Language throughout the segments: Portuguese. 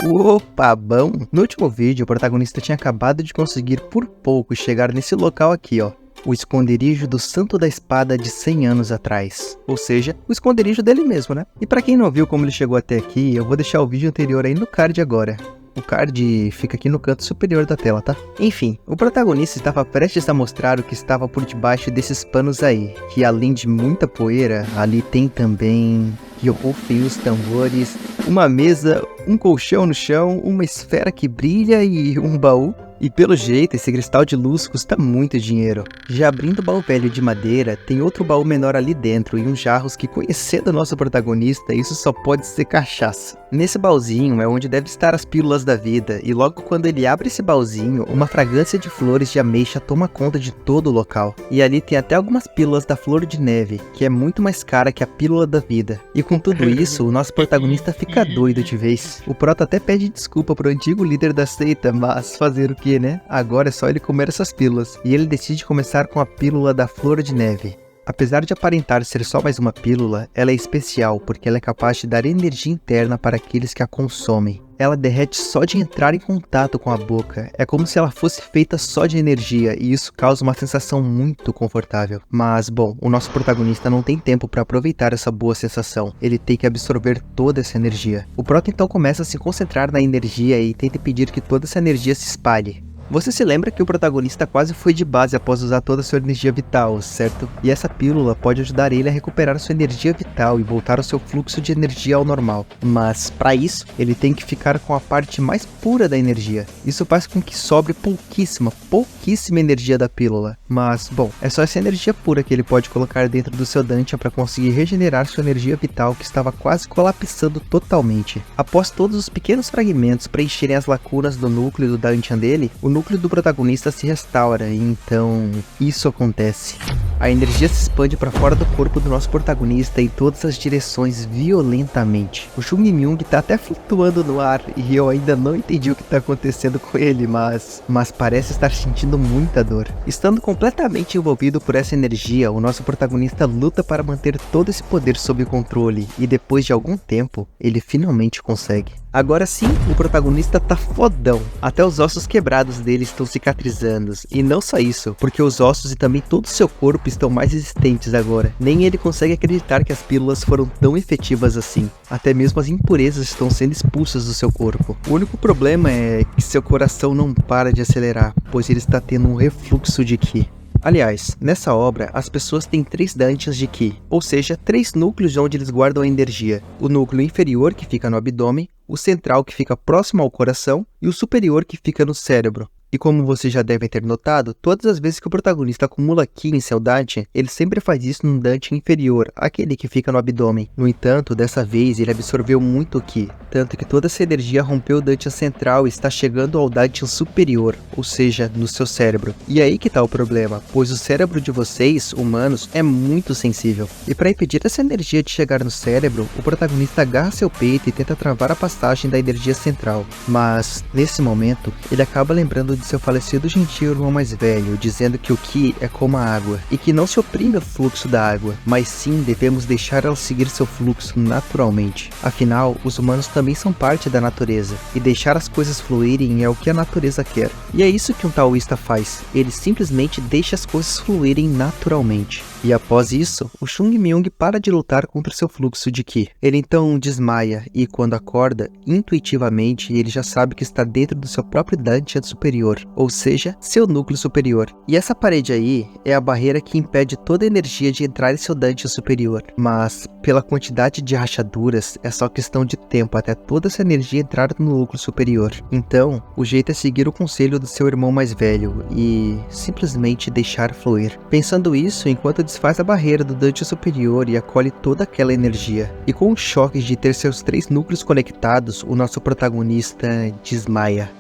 Opa, bom! No último vídeo, o protagonista tinha acabado de conseguir por pouco chegar nesse local aqui, ó. O esconderijo do Santo da Espada de 100 anos atrás. Ou seja, o esconderijo dele mesmo, né? E pra quem não viu como ele chegou até aqui, eu vou deixar o vídeo anterior aí no card agora. O card fica aqui no canto superior da tela, tá? Enfim, o protagonista estava prestes a mostrar o que estava por debaixo desses panos aí. Que além de muita poeira, ali tem também... que rufem os tambores, uma mesa, um colchão no chão, uma esfera que brilha e um baú. E pelo jeito, esse cristal de luz custa muito dinheiro. Já abrindo o baú velho de madeira, tem outro baú menor ali dentro e uns jarros que, conhecendo o nosso protagonista, isso só pode ser cachaça. Nesse baúzinho é onde deve estar as pílulas da vida, e logo quando ele abre esse baúzinho, uma fragrância de flores de ameixa toma conta de todo o local. E ali tem até algumas pílulas da flor de neve, que é muito mais cara que a pílula da vida. E com tudo isso, o nosso protagonista fica doido de vez. O prota até pede desculpa pro antigo líder da seita, mas fazer o que, né? Agora é só ele comer essas pílulas. E ele decide começar com a pílula da flor de neve. Apesar de aparentar ser só mais uma pílula, ela é especial porque ela é capaz de dar energia interna para aqueles que a consomem. Ela derrete só de entrar em contato com a boca, é como se ela fosse feita só de energia e isso causa uma sensação muito confortável. Mas, bom, o nosso protagonista não tem tempo para aproveitar essa boa sensação, ele tem que absorver toda essa energia. O prota então começa a se concentrar na energia e tenta impedir que toda essa energia se espalhe. Você se lembra que o protagonista quase foi de base após usar toda a sua energia vital, certo? E essa pílula pode ajudar ele a recuperar sua energia vital e voltar ao seu fluxo de energia ao normal. Mas, para isso, ele tem que ficar com a parte mais pura da energia. Isso faz com que sobre pouquíssima energia da pílula. Mas, bom, é só essa energia pura que ele pode colocar dentro do seu Dantian para conseguir regenerar sua energia vital que estava quase colapsando totalmente. Após todos os pequenos fragmentos preencherem as lacunas do núcleo do Dantian dele, o núcleo do protagonista se restaura, e então isso acontece. A energia se expande para fora do corpo do nosso protagonista em todas as direções violentamente. O Chung Myung tá até flutuando no ar e eu ainda não entendi o que tá acontecendo com ele, mas parece estar sentindo muita dor. Estando completamente envolvido por essa energia, o nosso protagonista luta para manter todo esse poder sob controle e depois de algum tempo, ele finalmente consegue. Agora sim, o protagonista tá fodão. Até os ossos quebrados dele estão cicatrizando. E não só isso, porque os ossos e também todo o seu corpo estão mais resistentes agora. Nem ele consegue acreditar que as pílulas foram tão efetivas assim. Até mesmo as impurezas estão sendo expulsas do seu corpo. O único problema é que seu coração não para de acelerar, pois ele está tendo um refluxo de Ki. Aliás, nessa obra, as pessoas têm 3 Dantians de Ki, ou seja, 3 núcleos onde eles guardam a energia. O núcleo inferior, que fica no abdômen, o central, que fica próximo ao coração, e o superior, que fica no cérebro. E como vocês já devem ter notado, todas as vezes que o protagonista acumula Ki em seu Dantian, ele sempre faz isso no Dantian inferior, aquele que fica no abdômen. No entanto, dessa vez ele absorveu muito Ki, tanto que toda essa energia rompeu o Dantian central e está chegando ao Dantian superior, ou seja, no seu cérebro. E aí que tá o problema, pois o cérebro de vocês, humanos, é muito sensível. E para impedir essa energia de chegar no cérebro, o protagonista agarra seu peito e tenta travar a passagem da energia central. Mas, nesse momento, ele acaba lembrando de seu falecido gentil irmão mais velho, dizendo que o Ki é como a água, e que não se oprime o fluxo da água, mas sim devemos deixar ela seguir seu fluxo naturalmente. Afinal, os humanos também são parte da natureza, e deixar as coisas fluírem é o que a natureza quer. E é isso que um taoísta faz, ele simplesmente deixa as coisas fluírem naturalmente. E após isso, o Chung Myung para de lutar contra seu fluxo de Ki. Ele então desmaia e quando acorda, intuitivamente ele já sabe que está dentro do seu próprio Dantian superior, ou seja, seu núcleo superior. E essa parede aí é a barreira que impede toda a energia de entrar em seu Dantian superior. Mas, pela quantidade de rachaduras, é só questão de tempo até toda essa energia entrar no núcleo superior. Então, o jeito é seguir o conselho do seu irmão mais velho e simplesmente deixar fluir. Pensando isso, enquanto desfaz a barreira do Dantian superior e acolhe toda aquela energia. E com o choque de ter seus 3 núcleos conectados, o nosso protagonista desmaia.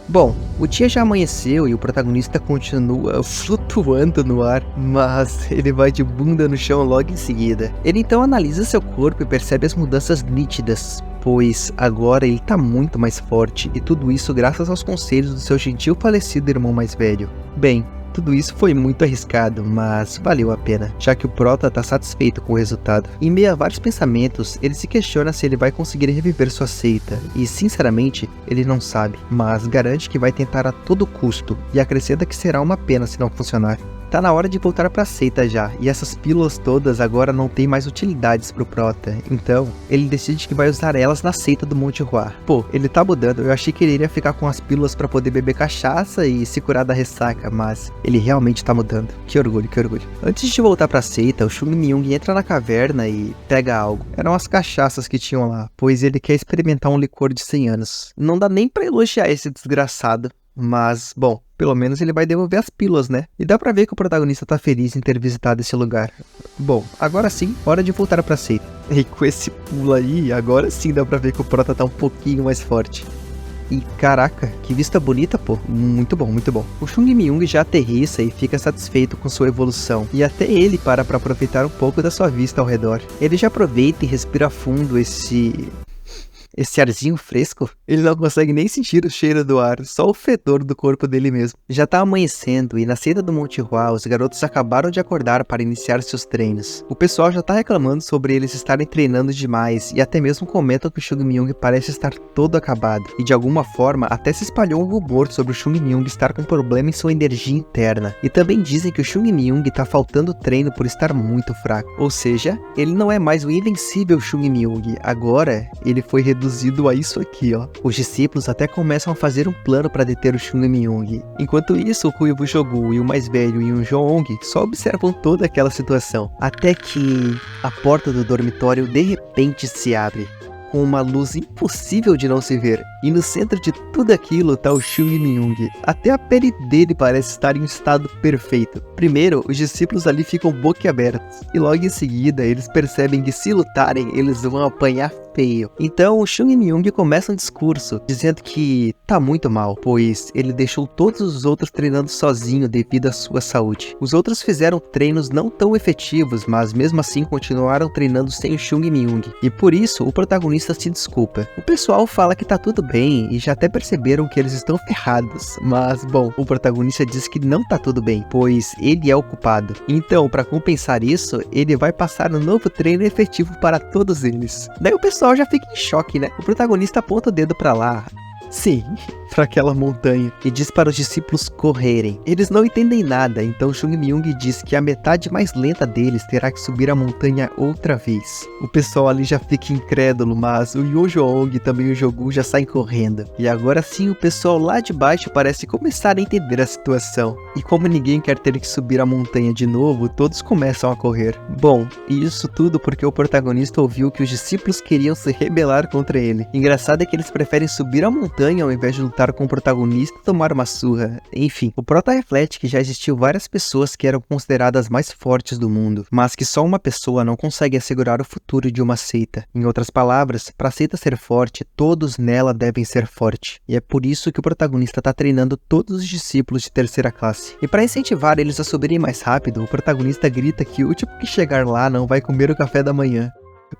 Bom, o dia já amanheceu e o protagonista continua flutuando no ar, mas ele vai de bunda no chão logo em seguida. Ele então analisa seu corpo e percebe as mudanças nítidas, pois agora ele tá muito mais forte e tudo isso graças aos conselhos do seu gentil falecido irmão mais velho. Bem, tudo isso foi muito arriscado, mas valeu a pena, já que o Prota tá satisfeito com o resultado. Em meio a vários pensamentos, ele se questiona se ele vai conseguir reviver sua seita, e sinceramente, ele não sabe, mas garante que vai tentar a todo custo, e acrescenta que será uma pena se não funcionar. Tá na hora de voltar pra seita já, e essas pílulas todas agora não tem mais utilidades pro Prota, então ele decide que vai usar elas na seita do Monte Hua. Pô, ele tá mudando, eu achei que ele iria ficar com as pílulas pra poder beber cachaça e se curar da ressaca, mas ele realmente tá mudando. Que orgulho, que orgulho. Antes de voltar pra seita, o Chung Myung entra na caverna e pega algo. Eram as cachaças que tinham lá, pois ele quer experimentar um licor de 100 anos. Não dá nem pra elogiar esse desgraçado. Mas, bom, pelo menos ele vai devolver as pílulas, né? E dá pra ver que o protagonista tá feliz em ter visitado esse lugar. Bom, agora sim, hora de voltar pra seita. E com esse pulo aí, agora sim dá pra ver que o Prota tá um pouquinho mais forte. E caraca, que vista bonita, pô. Muito bom, muito bom. O Chung Myung já aterrissa e fica satisfeito com sua evolução. E até ele para pra aproveitar um pouco da sua vista ao redor. Ele já aproveita e respira fundo esse arzinho fresco. Ele não consegue nem sentir o cheiro do ar, só o fedor do corpo dele mesmo. Já tá amanhecendo e na seita do Monte Hua, os garotos acabaram de acordar para iniciar seus treinos. O pessoal já tá reclamando sobre eles estarem treinando demais e até mesmo comentam que o Chung Myung parece estar todo acabado. E de alguma forma, até se espalhou um rumor sobre o Chung Myung estar com problema em sua energia interna. E também dizem que o Chung Myung tá faltando treino por estar muito fraco. Ou seja, ele não é mais o invencível Chung Myung, agora ele foi reduzido a isso aqui, ó. Os discípulos até começam a fazer um plano para deter o Chung Myung. Enquanto isso, o Ruivo Jogu e o mais velho Yun Joong só observam toda aquela situação. Até que a porta do dormitório de repente se abre, com uma luz impossível de não se ver. E no centro de tudo aquilo tá o Chung Myung. Até a pele dele parece estar em um estado perfeito. Primeiro, os discípulos ali ficam boquiabertos. E logo em seguida, eles percebem que se lutarem, eles vão apanhar feio. Então o Chung Myung começa um discurso dizendo que tá muito mal, pois ele deixou todos os outros treinando sozinho devido à sua saúde. Os outros fizeram treinos não tão efetivos, mas mesmo assim continuaram treinando sem o Chung Myung. E por isso o protagonista se desculpa. O pessoal fala que tá tudo bem e já até perceberam que eles estão ferrados, mas bom, o protagonista diz que não tá tudo bem, pois ele é o culpado. Então, para compensar isso, ele vai passar um novo treino efetivo para todos eles. Daí o pessoal já fica em choque, né? O protagonista aponta o dedo pra lá. Sim, para aquela montanha, e diz para os discípulos correrem. Eles não entendem nada, então Chung Myung diz que a metade mais lenta deles terá que subir a montanha outra vez. O pessoal ali já fica incrédulo, mas o Yun Joong e também o Jogu já saem correndo. E agora sim o pessoal lá de baixo parece começar a entender a situação. E como ninguém quer ter que subir a montanha de novo, todos começam a correr. Bom, e isso tudo porque o protagonista ouviu que os discípulos queriam se rebelar contra ele. Engraçado é que eles preferem subir a montanha ao invés de lutar com o protagonista e tomar uma surra. Enfim, o Prota reflete que já existiu várias pessoas que eram consideradas mais fortes do mundo, mas que só uma pessoa não consegue assegurar o futuro de uma seita. Em outras palavras, para a seita ser forte, todos nela devem ser fortes. E é por isso que o protagonista está treinando todos os discípulos de terceira classe. E para incentivar eles a subirem mais rápido, o protagonista grita que o último que chegar lá não vai comer o café da manhã.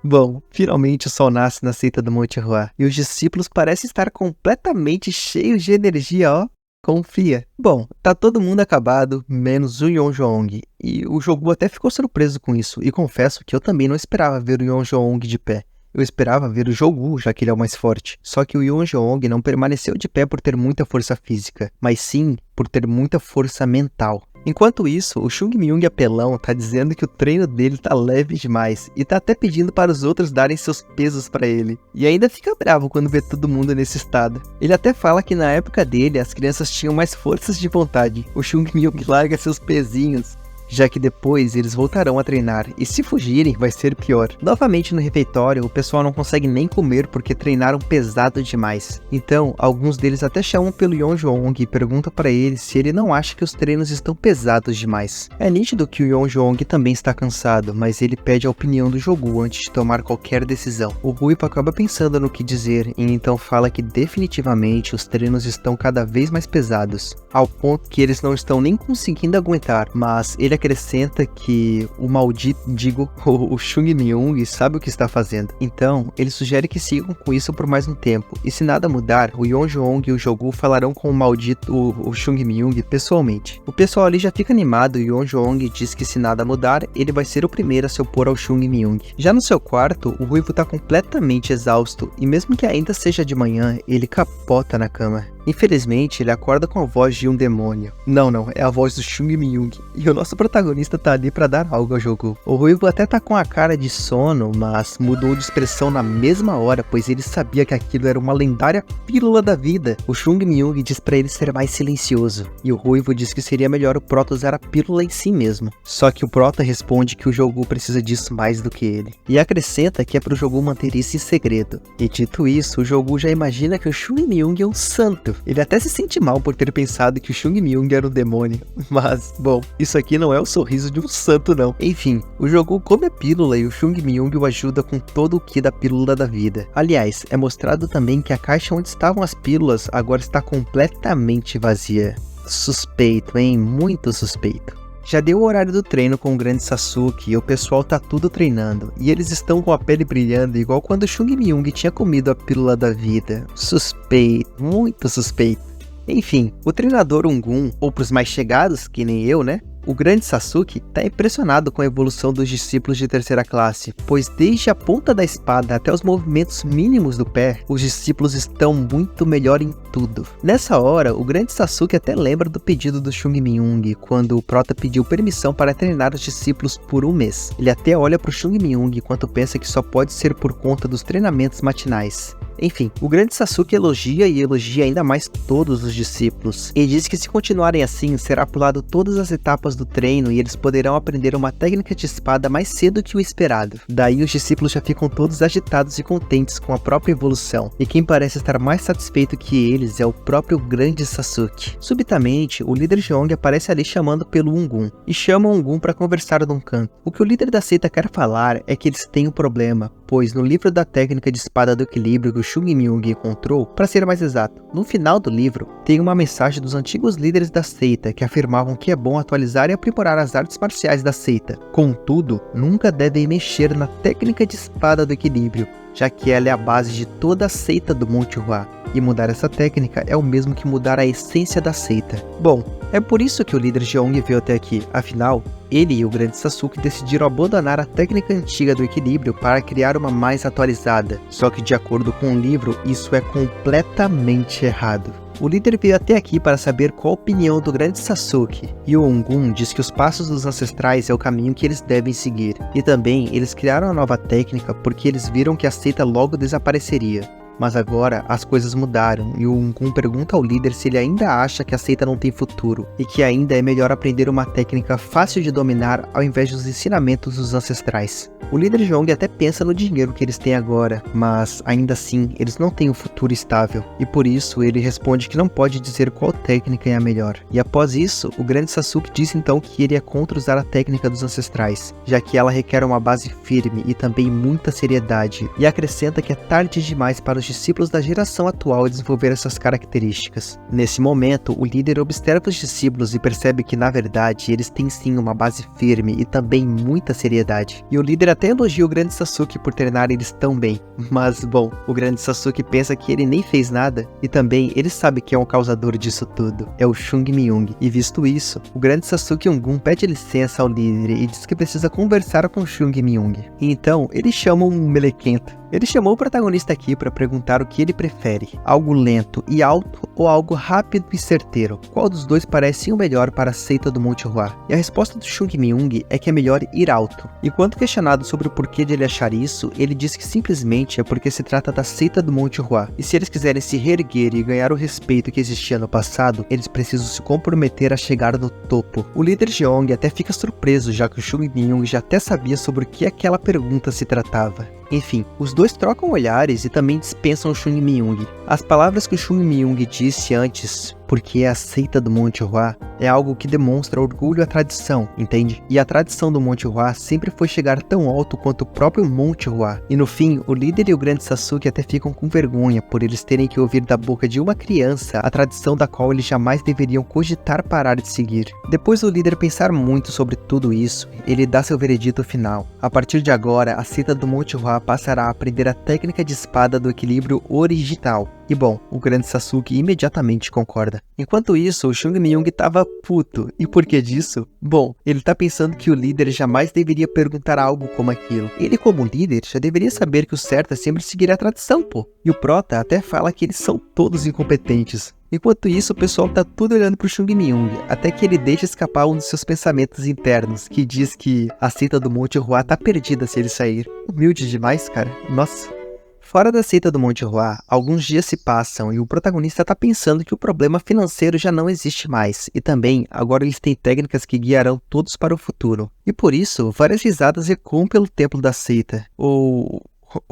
Bom, finalmente o sol nasce na seita do Monte Hua, e os discípulos parecem estar completamente cheios de energia, ó. Confia. Bom, tá todo mundo acabado, menos o Yun Joong, e o Jogu até ficou surpreso com isso, e confesso que eu também não esperava ver o Yun Joong de pé. Eu esperava ver o Jogu, já que ele é o mais forte. Só que o Yun Joong não permaneceu de pé por ter muita força física, mas sim por ter muita força mental. Enquanto isso, o Chung Myung apelão tá dizendo que o treino dele tá leve demais e tá até pedindo para os outros darem seus pesos para ele. E ainda fica bravo quando vê todo mundo nesse estado. Ele até fala que na época dele as crianças tinham mais forças de vontade. O Chung Myung larga seus pezinhos, já que depois eles voltarão a treinar, e se fugirem vai ser pior. Novamente no refeitório, o pessoal não consegue nem comer porque treinaram pesado demais. Então, alguns deles até chamam pelo Yun Joong e perguntam para ele se ele não acha que os treinos estão pesados demais. É nítido que o Yun Joong também está cansado, mas ele pede a opinião do Jogu antes de tomar qualquer decisão. O Ruivo acaba pensando no que dizer e então fala que definitivamente os treinos estão cada vez mais pesados, ao ponto que eles não estão nem conseguindo aguentar, mas ele acrescenta que o Chung Myung sabe o que está fazendo. Então, ele sugere que sigam com isso por mais um tempo. E se nada mudar, o Yeonjong e o Jogu falarão com o Chung Myung pessoalmente. O pessoal ali já fica animado e o Yeonjong diz que se nada mudar, ele vai ser o primeiro a se opor ao Chung Myung. Já no seu quarto, o Ruivo tá completamente exausto e mesmo que ainda seja de manhã, ele capota na cama. Infelizmente, ele acorda com a voz de um demônio. Não, é a voz do Chung Myung. E o nosso protagonista tá ali pra dar algo ao Jogu. O Ruivo até tá com a cara de sono, mas mudou de expressão na mesma hora, pois ele sabia que aquilo era uma lendária pílula da vida. O Chung Myung diz pra ele ser mais silencioso. E o Ruivo diz que seria melhor o Prota usar a pílula em si mesmo. Só que o Prota responde que o Jogu precisa disso mais do que ele. E acrescenta que é pro Jogu manter isso em segredo. E dito isso, o Jogu já imagina que o Chung Myung é um santo. Ele até se sente mal por ter pensado que o Chung Myung era um demônio. Mas, bom, isso aqui não é o sorriso de um santo não. Enfim, o Jogu come a pílula e o Chung Myung o ajuda com todo o ki da pílula da vida. Aliás, é mostrado também que a caixa onde estavam as pílulas agora está completamente vazia. Suspeito, hein? Muito suspeito. Já deu o horário do treino com o grande Sasuke e o pessoal tá tudo treinando. E eles estão com a pele brilhando igual quando o Chung Myung tinha comido a pílula da vida. Suspeito, muito suspeito. Enfim, o treinador Ungun, ou pros mais chegados, que nem eu, né? O grande Sasuke tá impressionado com a evolução dos discípulos de terceira classe, pois desde a ponta da espada até os movimentos mínimos do pé, os discípulos estão muito melhor em tudo. Nessa hora, o grande Sasuke até lembra do pedido do Chung Myung, quando o Prota pediu permissão para treinar os discípulos por um mês. Ele até olha pro Chung Myung enquanto pensa que só pode ser por conta dos treinamentos matinais. Enfim, o grande Sasuke elogia e elogia ainda mais todos os discípulos, e diz que se continuarem assim, será pulado todas as etapas do treino e eles poderão aprender uma técnica de espada mais cedo que o esperado. Daí os discípulos já ficam todos agitados e contentes com a própria evolução, e quem parece estar mais satisfeito que eles é o próprio grande Sasuke. Subitamente, o líder Jeong aparece ali chamando pelo Ungun, e chama o Ungun para conversar num canto. O que o líder da seita quer falar é que eles têm um problema, pois no livro da técnica de espada do equilíbrio que o Chung Myung encontrou, para ser mais exato, no final do livro, tem uma mensagem dos antigos líderes da seita que afirmavam que é bom atualizar e aprimorar as artes marciais da seita. Contudo, nunca devem mexer na técnica de espada do equilíbrio, já que ela é a base de toda a seita do Monte Hua, e mudar essa técnica é o mesmo que mudar a essência da seita. Bom, é por isso que o líder Jeong veio até aqui, afinal, ele e o grande Sasuke decidiram abandonar a técnica antiga do equilíbrio para criar uma mais atualizada, só que de acordo com o livro, isso é completamente errado. O líder veio até aqui para saber qual a opinião do grande Sasuke, e o Ungun diz que os passos dos ancestrais é o caminho que eles devem seguir, e também eles criaram a nova técnica porque eles viram que a seita logo desapareceria. Mas agora as coisas mudaram e o Ungun pergunta ao líder se ele ainda acha que a seita não tem futuro e que ainda é melhor aprender uma técnica fácil de dominar ao invés dos ensinamentos dos ancestrais. O líder Jeong até pensa no dinheiro que eles têm agora, mas ainda assim eles não têm um futuro estável e por isso ele responde que não pode dizer qual técnica é a melhor. E após isso, o grande Sasuke diz então que ele é contra usar a técnica dos ancestrais, já que ela requer uma base firme e também muita seriedade, e acrescenta que é tarde demais para os discípulos da geração atual desenvolver essas características. Nesse momento, o líder observa os discípulos e percebe que, na verdade, eles têm sim uma base firme e também muita seriedade. E o líder até elogia o grande Sasuke por treinar eles tão bem. Mas, bom, o grande Sasuke pensa que ele nem fez nada e também ele sabe que é um causador disso tudo. É o Chung Myung. E visto isso, o grande Sasuke Ungun pede licença ao líder e diz que precisa conversar com o Chung Myung. E então, ele chama um melequento. Ele chamou o protagonista aqui para perguntar o que ele prefere, algo lento e alto ou algo rápido e certeiro. Qual dos dois parece o melhor para a seita do Monte Hua? E a resposta do Chung Myung é que é melhor ir alto. E quando questionado sobre o porquê de ele achar isso, ele diz que simplesmente é porque se trata da seita do Monte Hua. E se eles quiserem se reerguer e ganhar o respeito que existia no passado, eles precisam se comprometer a chegar no topo. O líder Jeong até fica surpreso, já que o Chung Myung já até sabia sobre o que aquela pergunta se tratava. Enfim, os dois trocam olhares e também dispensam o Chung Myung. As palavras que o Chung Myung disse antes porque a seita do Monte Hua é algo que demonstra orgulho à tradição, entende? E a tradição do Monte Hua sempre foi chegar tão alto quanto o próprio Monte Hua. E no fim, o líder e o grande Sasuke até ficam com vergonha por eles terem que ouvir da boca de uma criança a tradição da qual eles jamais deveriam cogitar parar de seguir. Depois do líder pensar muito sobre tudo isso, ele dá seu veredito final. A partir de agora, a seita do Monte Hua passará a aprender a técnica de espada do equilíbrio original. E bom, o grande Sasuke imediatamente concorda. Enquanto isso, o Chung Myung tava puto. E por que disso? Bom, ele tá pensando que o líder jamais deveria perguntar algo como aquilo. Ele, como líder, já deveria saber que o certo é sempre seguir a tradição, pô. E o Prota até fala que eles são todos incompetentes. Enquanto isso, o pessoal tá tudo olhando pro Chung Myung, até que ele deixa escapar um dos seus pensamentos internos, que diz que a seita do Monte Hua tá perdida se ele sair. Humilde demais, cara. Nossa. Fora da seita do Monte Hua, alguns dias se passam e o protagonista tá pensando que o problema financeiro já não existe mais, e também agora eles têm técnicas que guiarão todos para o futuro. E por isso, várias risadas ecoam pelo templo da seita, ou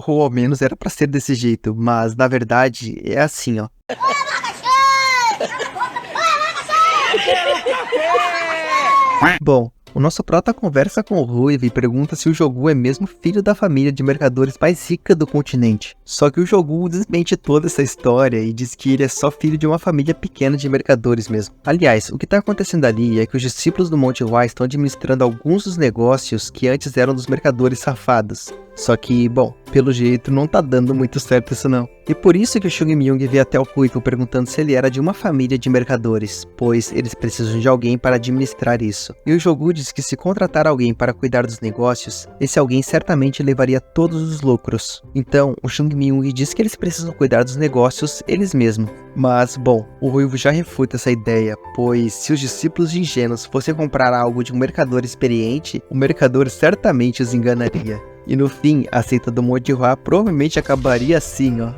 ao menos era pra ser desse jeito, mas na verdade é assim, ó. Bom, o nosso prota conversa com o Ruivo e pergunta se o Jogu é mesmo filho da família de mercadores mais rica do continente. Só que o Jogu desmente toda essa história e diz que ele é só filho de uma família pequena de mercadores mesmo. Aliás, o que está acontecendo ali é que os discípulos do Monte Hua estão administrando alguns dos negócios que antes eram dos mercadores safados. Só que, bom, pelo jeito não tá dando muito certo isso não. E por isso que o Chung Myung veio até o Ruivo perguntando se ele era de uma família de mercadores, pois eles precisam de alguém para administrar isso. E o Jogu diz que se contratar alguém para cuidar dos negócios, esse alguém certamente levaria todos os lucros. Então, o Chung Myung diz que eles precisam cuidar dos negócios eles mesmos. Mas, bom, o Ruivo já refuta essa ideia, pois se os discípulos de ingênuos fossem comprar algo de um mercador experiente, o mercador certamente os enganaria. E no fim, a seita do Monte Hua provavelmente acabaria assim, ó.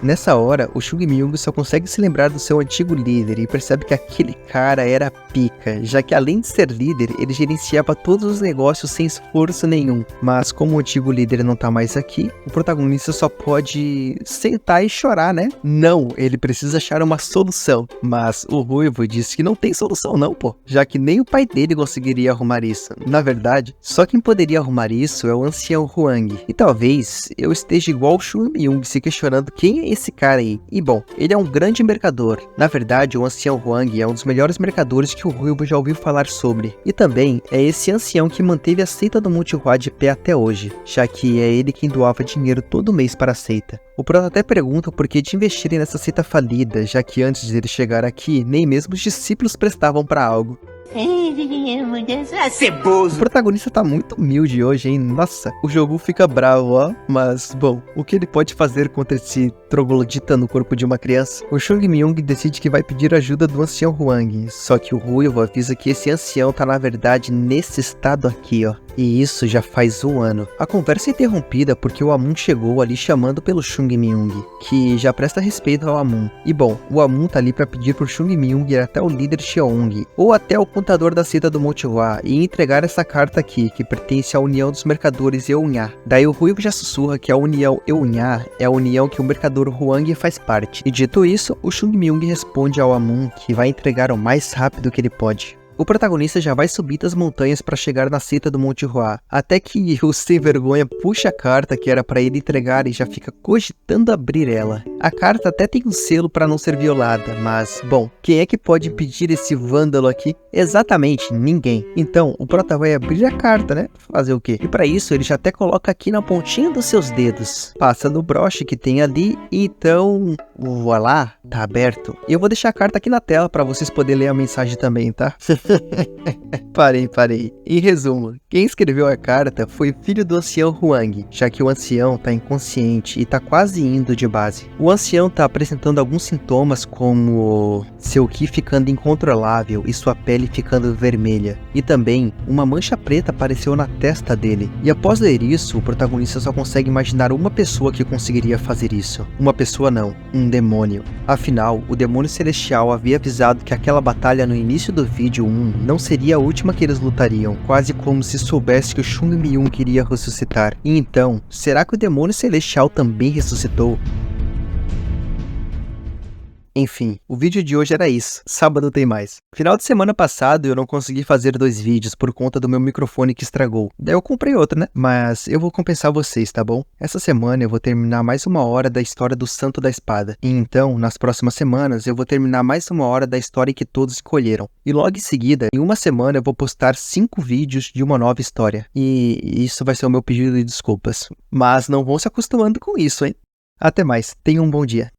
Nessa hora, o Chung Myung só consegue se lembrar do seu antigo líder e percebe que aquele cara era pica, já que além de ser líder, ele gerenciava todos os negócios sem esforço nenhum. Mas como o antigo líder não tá mais aqui, o protagonista só pode sentar e chorar, né? Não, ele precisa achar uma solução. Mas o Ruivo disse que não tem solução não, pô, já que nem o pai dele conseguiria arrumar isso. Na verdade, só quem poderia arrumar isso é o ancião Huang. E talvez eu esteja igual o Chung Myung se questionando quem é esse cara aí. E bom, ele é um grande mercador. Na verdade, o ancião Huang é um dos melhores mercadores que o Ruivo já ouviu falar sobre. E também é esse ancião que manteve a seita do Monte Hua de pé até hoje, já que é ele quem doava dinheiro todo mês para a seita. O Prota até pergunta por que de investirem nessa seita falida, já que antes de ele chegar aqui, nem mesmo os discípulos prestavam para algo. O protagonista tá muito humilde hoje, hein? Nossa, o Jogu fica bravo, ó. Mas, bom, o que ele pode fazer contra esse troglodita no corpo de uma criança? O Chung Myung decide que vai pedir ajuda do ancião Huang. Só que o Ruivo avisa que esse ancião tá na verdade nesse estado aqui, ó. E isso já faz um ano. A conversa é interrompida porque o Amun chegou ali chamando pelo Chung Myung, que já presta respeito ao Amun. E bom, o Amun tá ali pra pedir pro Chung Myung ir até o líder Cheong, ou até o contador da seita do Monte Hua, e entregar essa carta aqui, que pertence à União dos Mercadores Eunha. Daí o Ruivo já sussurra que a União Eunha é a união que o mercador Huang faz parte. E dito isso, o Chung Myung responde ao Amun que vai entregar o mais rápido que ele pode. O protagonista já vai subir das montanhas para chegar na seita do Monte Hua, até que o sem vergonha puxa a carta que era para ele entregar e já fica cogitando abrir ela. A carta até tem um selo para não ser violada, mas, bom, quem é que pode impedir esse vândalo aqui? Exatamente, ninguém. Então, o prota vai abrir a carta, né? Fazer o quê? E para isso, ele já até coloca aqui na pontinha dos seus dedos. Passa no broche que tem ali, e então, voilá, tá aberto. E eu vou deixar a carta aqui na tela para vocês poderem ler a mensagem também, tá? Parei. Em resumo, quem escreveu a carta foi o filho do ancião Huang, já que o ancião tá inconsciente e tá quase indo de base. O ancião tá apresentando alguns sintomas como seu ki ficando incontrolável e sua pele ficando vermelha. E também, uma mancha preta apareceu na testa dele. E após ler isso, o protagonista só consegue imaginar uma pessoa que conseguiria fazer isso. Uma pessoa não, um demônio. Afinal, o demônio celestial havia avisado que aquela batalha no início do vídeo 1 não seria a última que eles lutariam, quase como se soubesse que o Chung Myung queria ressuscitar. E então, será que o demônio celestial também ressuscitou? Enfim, o vídeo de hoje era isso. Sábado tem mais. Final de semana passado eu não consegui fazer 2 vídeos por conta do meu microfone que estragou. Daí eu comprei outro, né? Mas eu vou compensar vocês, tá bom? Essa semana eu vou terminar mais 1 hora da história do Santo da Espada. E então, nas próximas semanas, eu vou terminar mais 1 hora da história que todos escolheram. E logo em seguida, em uma semana eu vou postar 5 vídeos de uma nova história. E isso vai ser o meu pedido de desculpas. Mas não vão se acostumando com isso, hein? Até mais. Tenham um bom dia.